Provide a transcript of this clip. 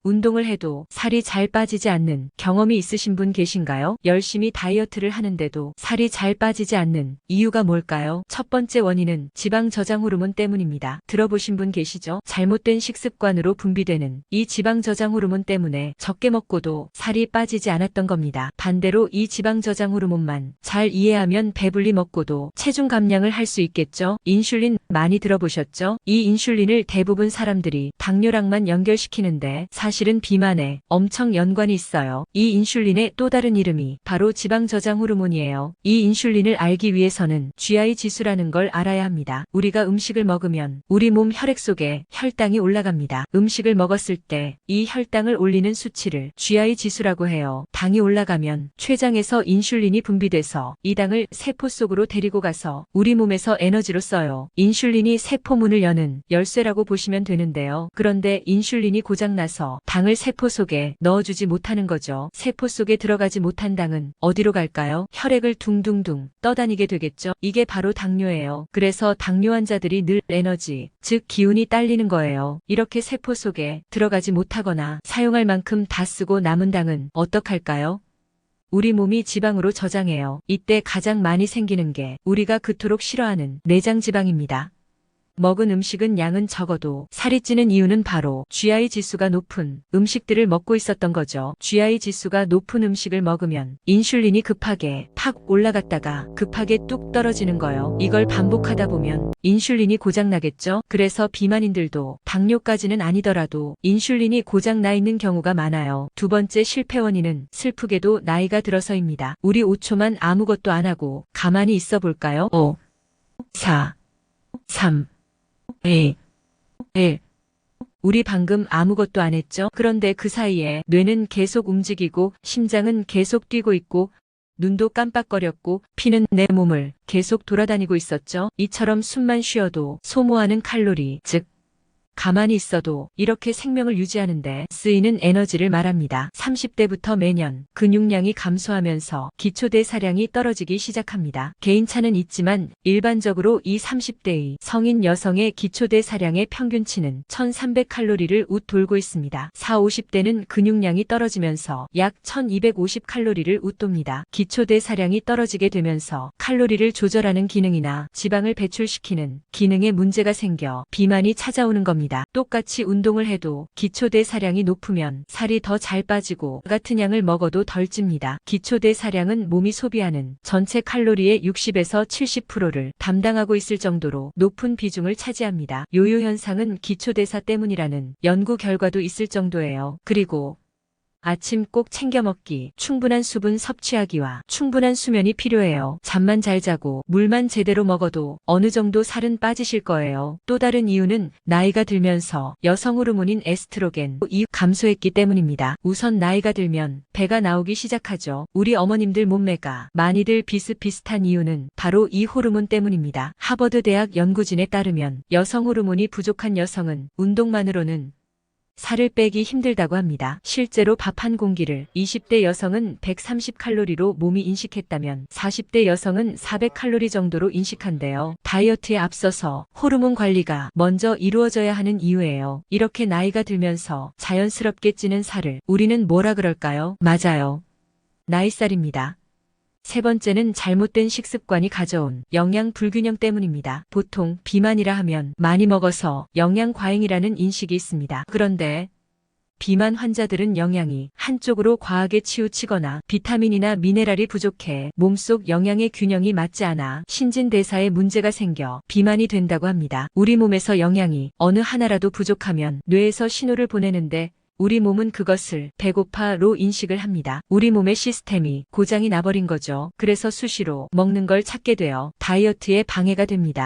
운동을 해도 살이 잘 빠지지 않는 경험이 있으신 분 계신가요? 열심히 다이어트를 하는데도 살이 잘 빠지지 않는 이유가 뭘까요? 첫 번째 원인은 지방 저장 호르몬 때문입니다. 들어보신 분 계시죠? 잘못된 식습관으로 분비되는 이 지방 저장 호르몬 때문에 적게 먹고도 살이 빠지지 않았던 겁니다. 반대로 이 지방 저장 호르몬만 잘 이해하면 배불리 먹고도 체중 감량을 할 수 있겠죠? 인슐린 많이 들어보셨죠? 이 인슐린을 대부분 사람들이 당뇨랑만 연결시키는데 사실은 비만에 엄청 연관이 있어요. 이 인슐린의 또 다른 이름이 바로 지방 저장 호르몬이에요. 이 인슐린을 알기 위해서는 GI 지수라는 걸 알아야 합니다. 우리가 음식을 먹으면 우리 몸 혈액 속에 혈당이 올라갑니다. 음식을 먹었을 때 이 혈당을 올리는 수치를 GI 지수라고 해요. 당이 올라가면 췌장에서 인슐린이 분비돼서 이 당을 세포 속으로 데리고 가서 우리 몸에서 에너지로 써요. 인슐린이 세포문을 여는 열쇠라고 보시면 되는데요. 그런데 인슐린이 고장나서 당을 세포 속에 넣어주지 못하는 거죠. 세포 속에 들어가지 못한 당은 어디로 갈까요? 혈액을 둥둥둥 떠다니게 되겠죠. 이게 바로 당뇨예요. 그래서 당뇨 환자들이 늘 에너지, 즉 기운이 딸리는 거예요. 이렇게 세포 속에 들어가지 못하거나 사용할 만큼 다 쓰고 남은 당은 어떡할까요? 우리 몸이 지방으로 저장해요. 이때 가장 많이 생기는 게 우리가 그토록 싫어하는 내장 지방입니다. 먹은 음식은 양은 적어도 살이 찌는 이유는 바로 GI 지수가 높은 음식들을 먹고 있었던 거죠. GI 지수가 높은 음식을 먹으면 인슐린이 급하게 팍 올라갔다가 급하게 뚝 떨어지는 거예요. 이걸 반복하다 보면 인슐린이 고장나겠죠. 그래서 비만인들도 당뇨까지는 아니더라도 인슐린이 고장나 있는 경우가 많아요. 두 번째 실패 원인은 슬프게도 나이가 들어서입니다. 우리 5초만 아무것도 안 하고 가만히 있어 볼까요? 5, 4, 3, 2, 1. 우리 방금 아무것도 안 했죠? 그런데 그 사이에 뇌는 계속 움직이고 심장은 계속 뛰고 있고 눈도 깜빡거렸고 피는 내 몸을 계속 돌아다니고 있었죠? 이처럼 숨만 쉬어도 소모하는 칼로리, 즉 가만히 있어도 이렇게 생명을 유지하는데 쓰이는 에너지를 말합니다. 30대부터 매년 근육량이 감소하면서 기초대사량이 떨어지기 시작합니다. 개인차는 있지만 일반적으로 이 30대의 성인 여성의 기초대사량의 평균치는 1300칼로리를 웃돌고 있습니다. 40, 50대는 근육량이 떨어지면서 약 1250칼로리를 웃돕니다. 기초대사량이 떨어지게 되면서 칼로리를 조절하는 기능이나 지방을 배출시키는 기능에 문제가 생겨 비만이 찾아오는 겁니다. 똑같이 운동을 해도 기초대사량이 높으면 살이 더 잘 빠지고 같은 양을 먹어도 덜 찝니다. 기초대사량은 몸이 소비하는 전체 칼로리의 60에서 70%를 담당하고 있을 정도로 높은 비중을 차지합니다. 요요 현상은 기초대사 때문이라는 연구 결과도 있을 정도예요. 그리고 아침 꼭 챙겨 먹기, 충분한 수분 섭취하기와 충분한 수면이 필요해요. 잠만 잘 자고 물만 제대로 먹어도 어느 정도 살은 빠지실 거예요. 또 다른 이유는 나이가 들면서 여성 호르몬인 에스트로겐 이 감소했기 때문입니다. 우선 나이가 들면 배가 나오기 시작하죠. 우리 어머님들 몸매가 많이들 비슷비슷한 이유는 바로 이 호르몬 때문입니다. 하버드 대학 연구진에 따르면 여성 호르몬이 부족한 여성은 운동만으로는 살을 빼기 힘들다고 합니다. 실제로 밥 한 공기를 20대 여성은 130칼로리로 몸이 인식했다면 40대 여성은 400칼로리 정도로 인식한대요. 다이어트에 앞서서 호르몬 관리가 먼저 이루어져야 하는 이유예요. 이렇게 나이가 들면서 자연스럽게 찌는 살을 우리는 뭐라 그럴까요? 맞아요. 나이살입니다. 세 번째는 잘못된 식습관이 가져온 영양 불균형 때문입니다. 보통 비만이라 하면 많이 먹어서 영양 과잉이라는 인식이 있습니다. 그런데 비만 환자들은 영양이 한쪽으로 과하게 치우치거나 비타민이나 미네랄이 부족해 몸속 영양의 균형이 맞지 않아 신진대사에 문제가 생겨 비만이 된다고 합니다. 우리 몸에서 영양이 어느 하나라도 부족하면 뇌에서 신호를 보내는데 우리 몸은 그것을 배고파로 인식을 합니다. 우리 몸의 시스템이 고장이 나버린 거죠. 그래서 수시로 먹는 걸 찾게 되어 다이어트에 방해가 됩니다.